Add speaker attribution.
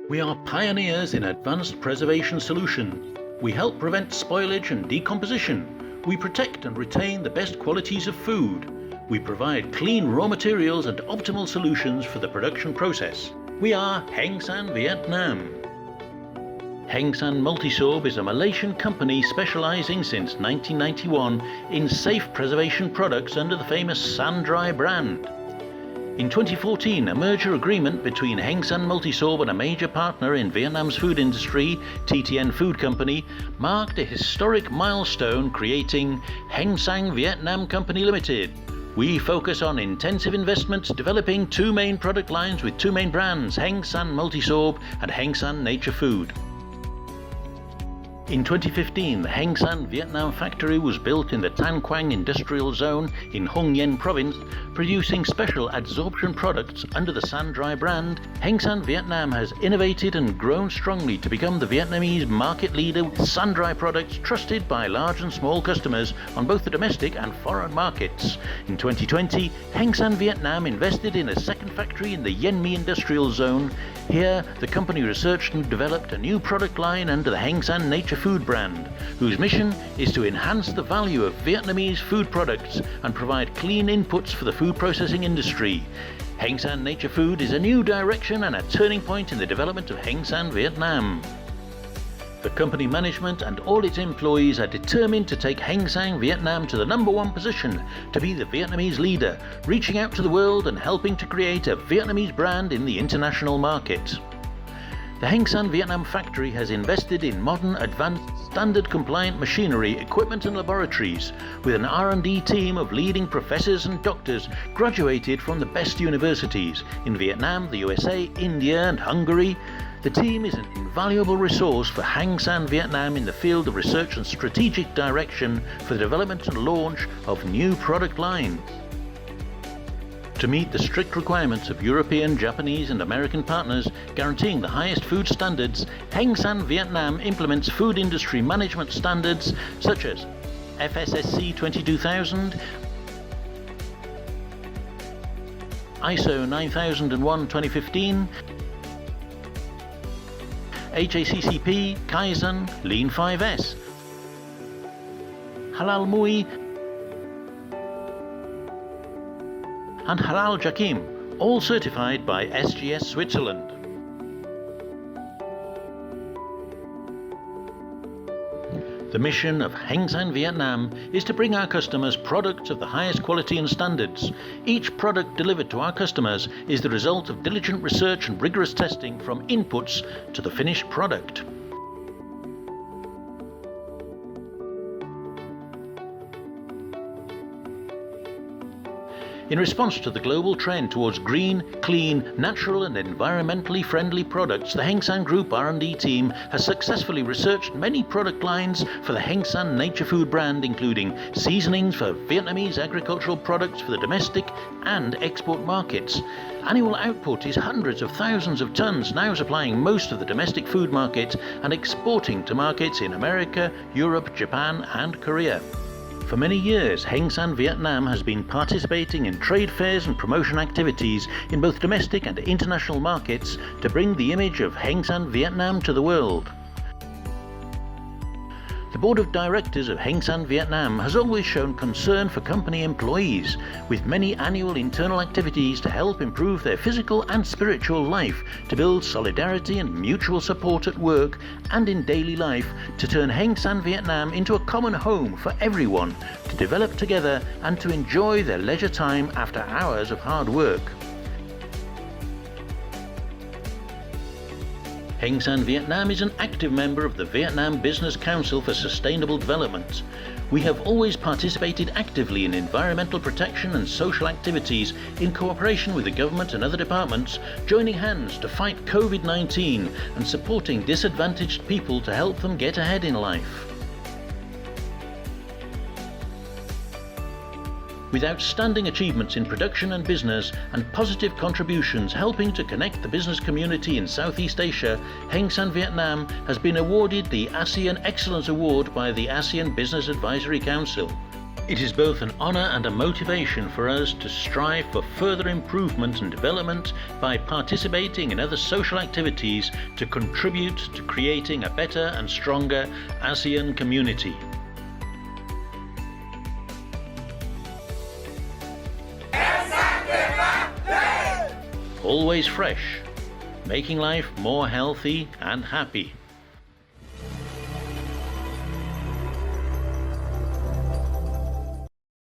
Speaker 1: We are pioneers in advanced preservation solutions. We help prevent spoilage and decomposition. We protect and retain the best qualities of food. We provide clean raw materials and optimal solutions for the production process. We are Hengsan Vietnam. Hengsan Multisorb is a Malaysian company specializing since 1991 in safe preservation products under the famous Sandry brand. In 2014, a merger agreement between Hengsan Multisorb and a major partner in Vietnam's food industry, TTN Food Company, marked a historic milestone, creating Hengsan Vietnam Company Limited. We focus on intensive investments developing two main product lines with two main brands, Hengsan Multisorb and Hengsan Nature Food. In 2015, the Hengsan Vietnam factory was built in the Tan Quang Industrial Zone in Hung Yen Province, producing special adsorption products under the Sandry brand. Hengsan Vietnam has innovated and grown strongly to become the Vietnamese market leader with Sandry products trusted by large and small customers on both the domestic and foreign markets. In 2020, Hengsan Vietnam invested in a second factory in the Yen My Industrial Zone. Here, the company researched and developed a new product line under the Hengsan Nature Food brand, whose mission is to enhance the value of Vietnamese food products and provide clean inputs for the food processing industry. Hengsan Nature Food is a new direction and a turning point in the development of Hengsan Vietnam. The company management and all its employees are determined to take Hengsan Vietnam to the #1 position, to be the Vietnamese leader, reaching out to the world and helping to create a Vietnamese brand in the international market. The Hengsan Vietnam factory has invested in modern, advanced, standard-compliant machinery, equipment and laboratories, with an R&D team of leading professors and doctors graduated from the best universities in Vietnam, the USA, India and Hungary. The team is an invaluable resource for Hengsan Vietnam in the field of research and strategic direction for the development and launch of new product lines. To meet the strict requirements of European, Japanese and American partners guaranteeing the highest food standards, Hengsan Vietnam implements food industry management standards such as FSSC 22000, ISO 9001-2015, HACCP, Kaizen, Lean 5S, Halal Mui and Halal Jakim, all certified by SGS Switzerland. The mission of Hengsan Vietnam is to bring our customers products of the highest quality and standards. Each product delivered to our customers is the result of diligent research and rigorous testing from inputs to the finished product. In response to the global trend towards green, clean, natural and environmentally friendly products, the Hengsan Group R&D team has successfully researched many product lines for the Hengsan Nature Food brand, including seasonings for Vietnamese agricultural products for the domestic and export markets. Annual output is hundreds of thousands of tons, now supplying most of the domestic food market and exporting to markets in America, Europe, Japan and Korea. For many years, Hengsan Vietnam has been participating in trade fairs and promotion activities in both domestic and international markets to bring the image of Hengsan Vietnam to the world. The board of directors of Hengsan Vietnam has always shown concern for company employees, with many annual internal activities to help improve their physical and spiritual life, to build solidarity and mutual support at work and in daily life, to turn Hengsan Vietnam into a common home for everyone, to develop together and to enjoy their leisure time after hours of hard work. Hengsan Vietnam is an active member of the Vietnam Business Council for Sustainable Development. We have always participated actively in environmental protection and social activities in cooperation with the government and other departments, joining hands to fight COVID-19 and supporting disadvantaged people to help them get ahead in life. With outstanding achievements in production and business and positive contributions helping to connect the business community in Southeast Asia, Hengsan Vietnam has been awarded the ASEAN Excellence Award by the ASEAN Business Advisory Council. It is both an honor and a motivation for us to strive for further improvement and development by participating in other social activities to contribute to creating a better and stronger ASEAN community. Always fresh, making life more healthy and happy.